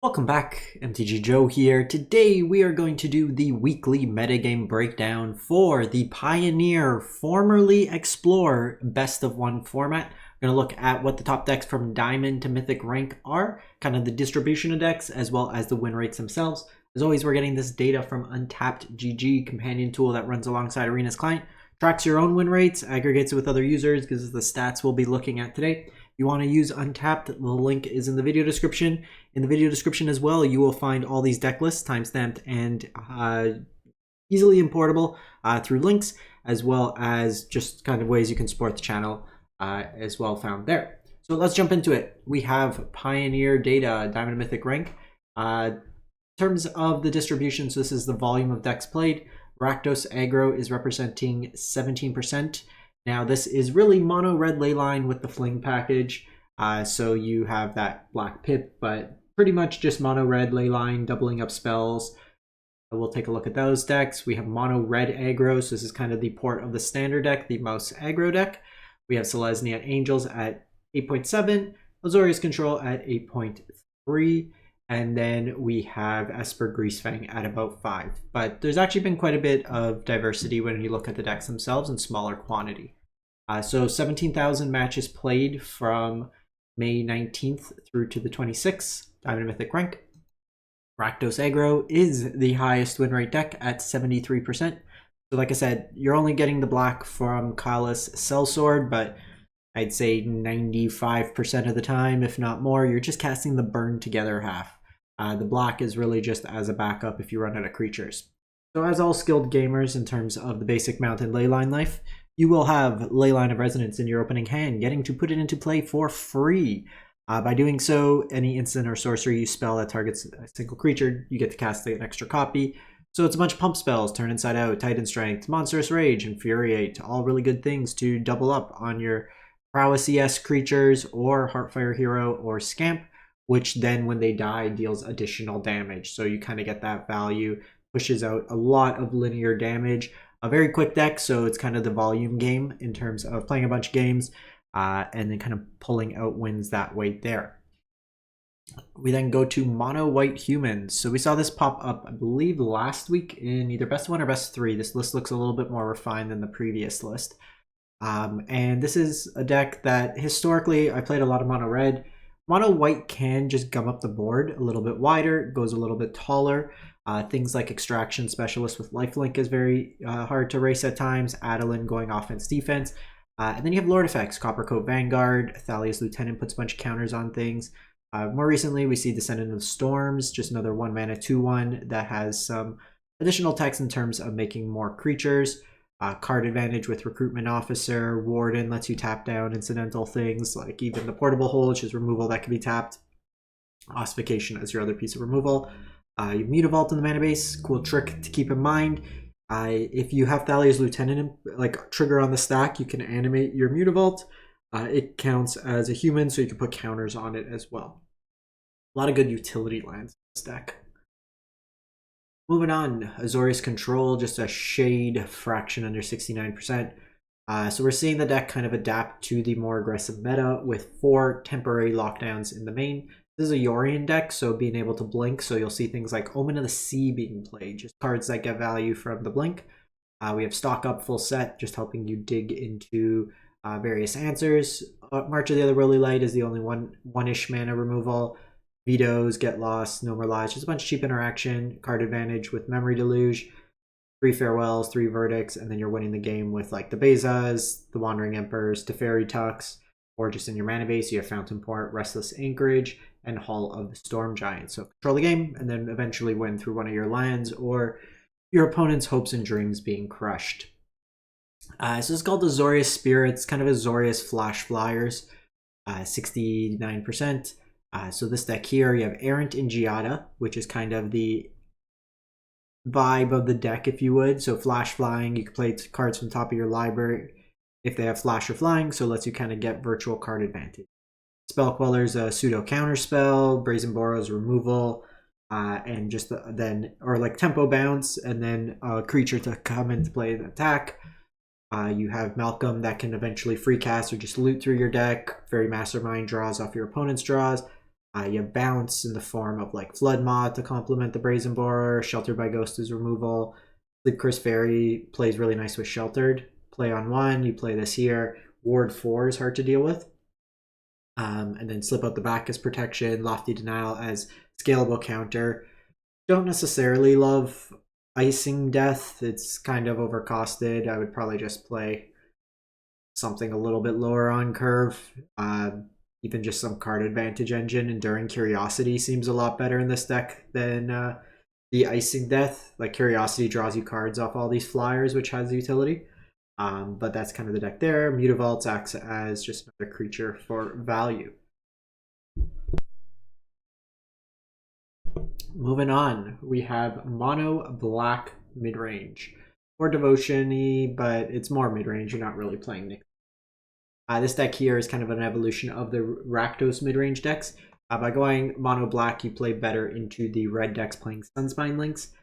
Welcome back, MTG Joe here. Today we are going to do the weekly metagame breakdown for the Pioneer, formerly Explorer, best of one format. We're going to look at what the top decks from Diamond to Mythic rank are, kind of the distribution of decks, as well as the win rates themselves. As always, we're getting this data from UntappedGG, companion tool that runs alongside Arena's client. Tracks your own win rates, aggregates it with other users, gives us the stats we'll be looking at today. If you want to use Untapped, the link is in the video description. In the video description as well, you will find all these deck lists, timestamped and easily importable through links, as well as just kind of ways you can support the channel as well found there. So let's jump into it. We have Pioneer data, Diamond and Mythic rank. In terms of the distribution, so this is the volume of decks played. Rakdos Aggro is representing 17%. Now this is really mono red Leyline with the fling package. So you have that black pip, but pretty much just mono red Leyline, doubling up spells. We'll take a look at those decks. We have mono red aggro, so this is kind of the port of the standard deck, the most aggro deck. We have Selesnya Angels at 8.7, Azorius Control at 8.3, and then we have Esper Greasefang at about 5. But there's actually been quite a bit of diversity when you look at the decks themselves in smaller quantity. So 17,000 matches played from May 19th through to the 26th, Diamond and Mythic rank. Rakdos Aggro is the highest win rate deck at 73%. So like I said, you're only getting the black from Kyle's Sellsword, but I'd say 95% of the time, if not more, you're just casting the burn together half. The black is really just as a backup if you run out of creatures. So as all skilled gamers in terms of the basic mountain Leyline life, you will have Leyline of Resonance in your opening hand, getting to put it into play for free. By doing so, any instant or sorcery you spell that targets a single creature, you get to cast an extra copy. So it's a bunch of pump spells, Turn Inside Out, Titan Strength, Monstrous Rage, Infuriate, all really good things to double up on your Prowess ES creatures or Heartfire Hero or Scamp, which then when they die deals additional damage. So you kind of get that value, pushes out a lot of linear damage. A very quick deck, so it's kind of the volume game in terms of playing a bunch of games and then kind of pulling out wins that way there. We then go to Mono White Humans. So we saw this pop up, I believe, last week in either Best 1 or Best 3. This list looks a little bit more refined than the previous list. And this is a deck that historically I played a lot of Mono Red. Mono White can just gum up the board a little bit wider, goes a little bit taller. Things like Extraction Specialist with Lifelink is very hard to race at times. Adeline going offense-defense. And then you have Lord effects. Coppercoat Vanguard, Thalia's Lieutenant puts a bunch of counters on things. More recently, we see Descendant of Storms, just another 1 mana 2/1 that has some additional text in terms of making more creatures. Card advantage with Recruitment Officer. Warden lets you tap down incidental things, like even the Portable Hole, which is removal that can be tapped. Ossification as your other piece of removal. You have Mutavault in the mana base. Cool trick to keep in mind. If you have Thalia's Lieutenant, like trigger on the stack, you can animate your Mutavault. It counts as a human, so you can put counters on it as well. A lot of good utility lands in this deck. Moving on, Azorius Control, just a shade fraction under 69%. So we're seeing the deck kind of adapt to the more aggressive meta with 4 temporary lockdowns in the main. This is a Yorion deck, so being able to blink, so you'll see things like Omen of the Sea being played, just cards that get value from the blink. We have Stock Up full set, just helping you dig into various answers. March of the Otherworldly Light is the only one-ish mana removal. Vetoes, Get Lost, No More Lies, just a bunch of cheap interaction. Card advantage with Memory Deluge. 3 Farewells, 3 Verdicts, and then you're winning the game with like the Bezas, the Wandering Emperors, Teferi Tux, or just in your mana base, you have Fountain Port, Restless Anchorage, and Hall of the Storm Giant. So control the game, and then eventually win through one of your lands, or your opponent's hopes and dreams being crushed. So it's called Azorius Spirits, kind of Azorius Flash Flyers, 69%. So this deck here, you have Errant Ingiata, which is kind of the vibe of the deck, if you would. So Flash Flying, you can play cards from the top of your library if they have Flash or Flying, so it lets you kind of get virtual card advantage. Spell Queller's a pseudo counter spell, Brazen Borrow's removal, and just or like Tempo Bounce, and then a creature to come into play and attack. You have Malcolm that can eventually free cast or just loot through your deck. Very Mastermind draws off your opponent's draws. You have bounce in the form of like Flood Moth to complement the Brazen Borer. Sheltered by Ghost is removal. Sleep Curse Fairy plays really nice with Sheltered. Play on 1, you play this here. Ward 4 is hard to deal with. And then Slip Out the Back as protection. Lofty Denial as scalable counter. Don't necessarily love Icing Death. It's kind of overcosted. I would probably just play something a little bit lower on curve. Even just some card advantage engine. Enduring Curiosity seems a lot better in this deck than the Icing Death. Like Curiosity draws you cards off all these flyers, which has utility. But that's kind of the deck there. Mutavault acts as just another creature for value. Moving on, we have mono black midrange. More devotion-y, but it's more midrange. You're not really playing Nick. This deck here is kind of an evolution of the Rakdos midrange decks. By going mono black, you play better into the red decks playing Sunspine Links.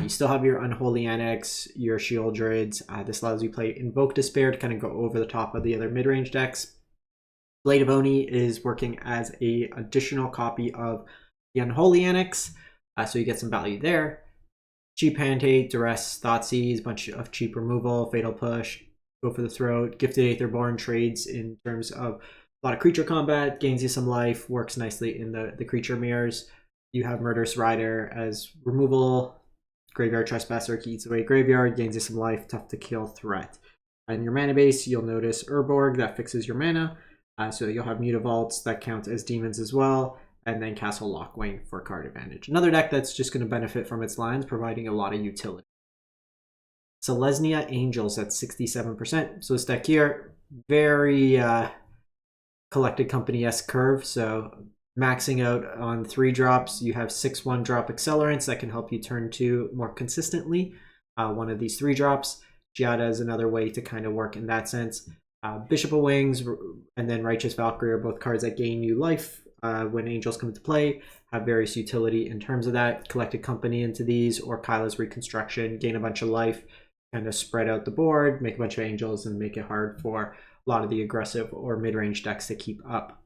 You still have your Unholy Annex, your Shield Druids. This allows you to play Invoke Despair to kind of go over the top of the other midrange decks. Blade of Oni is working as an additional copy of the Unholy Annex, so you get some value there. Cheap Hand Hate, Duress, Thoughtseize, bunch of cheap removal, Fatal Push, Go for the Throat. Gifted Aetherborn trades in terms of a lot of creature combat, gains you some life, works nicely in the creature mirrors. You have Murderous Rider as removal. Graveyard Trespasser eats away graveyard, gains you some life, tough to kill threat. In your mana base, you'll notice Urborg, that fixes your mana. So you'll have Mutavaults that count as demons as well, and then Castle Lockwing for card advantage. Another deck that's just going to benefit from its lines, providing a lot of utility. Selesnya Angels at 67%. So this deck here, very Collected Company-esque curve. So maxing out on 3 drops, you have 6 1-drop accelerants that can help you turn 2 more consistently. One of these 3 drops. Giada is another way to kind of work in that sense. Bishop of Wings and then Righteous Valkyrie are both cards that gain you life when Angels come into play, have various utility in terms of that. Collected Company into these, or Kyla's Reconstruction, gain a bunch of life, kind of spread out the board, make a bunch of Angels, and make it hard for a lot of the aggressive or mid-range decks to keep up.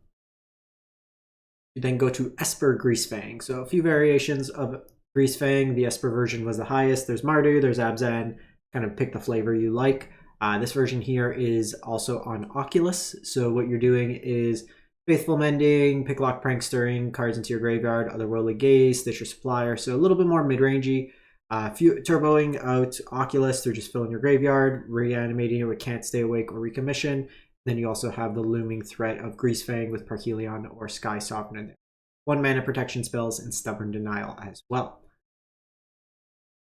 You then go to Esper Greasefang. So a few variations of Greasefang. The Esper version was the highest. There's Mardu, there's Abzan. Kind of pick the flavor you like. This version here is also on Oculus. So what you're doing is Faithful Mending, Picklock Prankstirring, cards into your graveyard, Otherworldly Gaze, Stitcher Supplier. So a little bit more mid-rangey. Few turboing out Oculus through just filling your graveyard, reanimating it with Can't Stay Awake or Recommission. Then you also have the looming threat of Greasefang with Parhelion or Sky Sovereign in there. 1 mana protection spells and Stubborn Denial as well.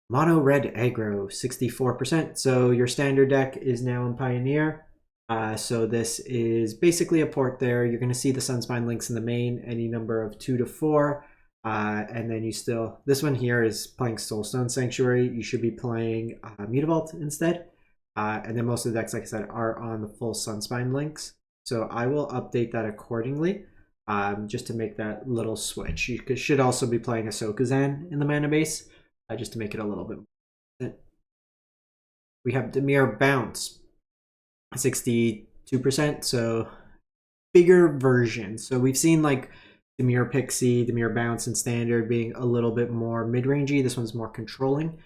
Mono Red Aggro, 64%. So your standard deck is now in Pioneer. So this is basically a port there. You're going to see the Sunspine Links in the main, any number of 2 to 4. And then you still, this one here is playing Soulstone Sanctuary. You should be playing Mutavault instead. And then most of the decks, like I said, are on the full Sunspine Links. So I will update that accordingly, just to make that little switch. You should also be playing Ahsoka-Zan in the mana base, just to make it a little bit more. We have Dimir Bounce, 62%. So bigger version. So we've seen like Dimir Pixie, Dimir Bounce, and Standard being a little bit more mid-rangey. This one's more controlling.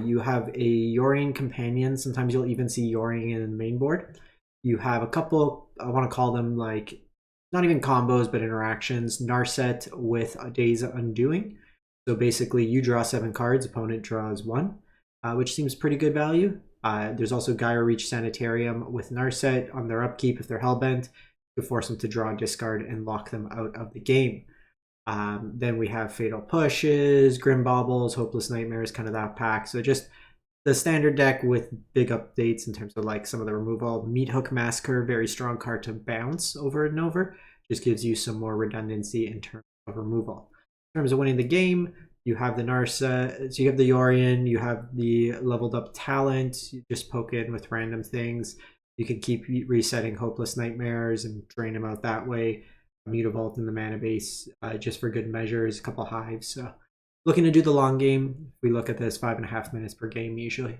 You have a Yorion Companion. Sometimes you'll even see Yorion in the main board. You have a couple, I want to call them like, not even combos, but interactions. Narset with a Days Undoing. So basically you draw 7 cards, opponent draws 1, which seems pretty good value. There's also Gaia Reach Sanitarium with Narset on their upkeep if they're hellbent, to force them to draw, discard, and lock them out of the game. Then we have Fatal Pushes, Grim Baubles, Hopeless Nightmares, kind of that pack. So just the standard deck with big updates in terms of like some of the removal. Meat Hook Massacre, very strong card to bounce over and over. Just gives you some more redundancy in terms of removal. In terms of winning the game, you have the Narsa, so you have the Yorion, you have the leveled up talent, you just poke in with random things. You can keep resetting Hopeless Nightmares and drain them out that way. Mutavault in the mana base, just for good measures, a couple hives. So looking to do the long game. We look at this 5.5 minutes per game usually.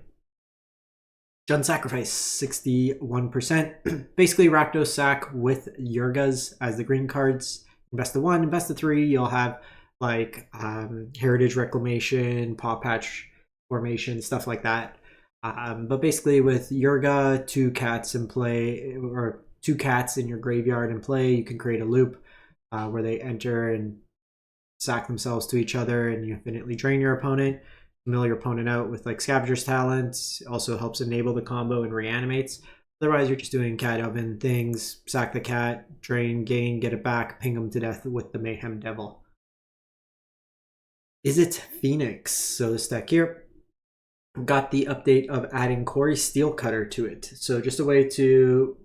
Jund Sacrifice, 61%. Basically Rakdos Sack with Yurgas as the green cards. best of one and best of three, you'll have like Heritage Reclamation, Paw Patch Formation, stuff like that. But basically, with Yurga, 2 cats in play, or 2 cats in your graveyard in play, you can create a loop where they enter and sack themselves to each other, and you infinitely drain your opponent, mill your opponent out with like Scavenger's Talents. Also helps enable the combo and reanimates. Otherwise, you're just doing cat oven things, sack the cat, drain, gain, get it back, ping them to death with the Mayhem Devil. Izzet Phoenix. So this deck here got the update of adding Corey Steelcutter to it. So just a way to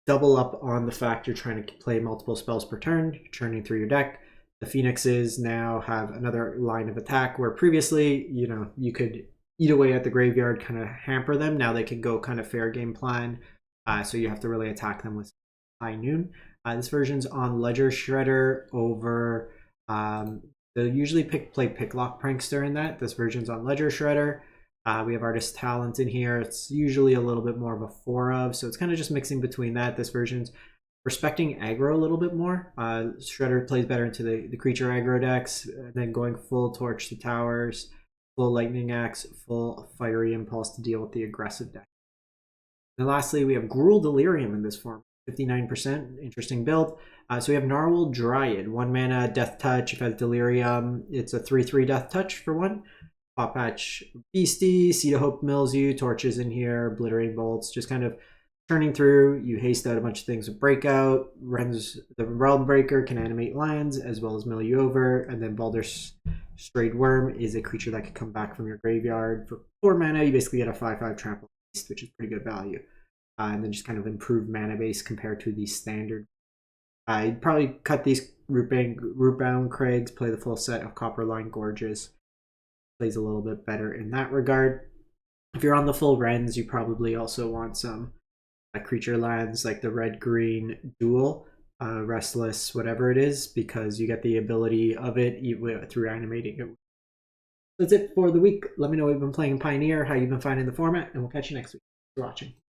double up on the fact you're trying to play multiple spells per turn, churning through your deck. The Phoenixes now have another line of attack where previously, you could eat away at the graveyard, kind of hamper them. Now they can go kind of fair game plan. So you have to really attack them with High Noon. This version's on Ledger Shredder over... they'll usually play Picklock Prankster in that. This version's on Ledger Shredder. We have Artist Talent in here. It's usually a little bit more of a 4 of, so it's kind of just mixing between that. This version's respecting aggro a little bit more. Shredder plays better into the creature aggro decks, and then going full Torch to Towers, full Lightning Axe, full Fiery Impulse to deal with the aggressive deck. And lastly, we have Gruul Delirium in this form. 59%, interesting build. So we have Narwhal Dryad, 1 mana, Death Touch. If it has Delirium, it's a 3/3 Death Touch for 1. Paw Patch Beastie, Seed of Hope mills you, Torches in here, Obliterating Bolts, just kind of turning through. You haste out a bunch of things with Breakout. The Realm Breaker can animate lands as well as mill you over, and then Baldur's Strayed Worm is a creature that can come back from your graveyard. For 4 mana, you basically get a 5/5 Trample Beast, which is pretty good value. And then just kind of improved mana base compared to the standard. You'd probably cut these Rootbound Craigs, play the full set of Copperline Gorges. Plays a little bit better in that regard. If you're on the full Rens, you probably also want some creature lands like the red-green dual, Restless, whatever it is, because you get the ability of it through animating it. That's it for the week. Let me know what you've been playing in Pioneer, how you've been finding the format, and we'll catch you next week. Thanks for watching.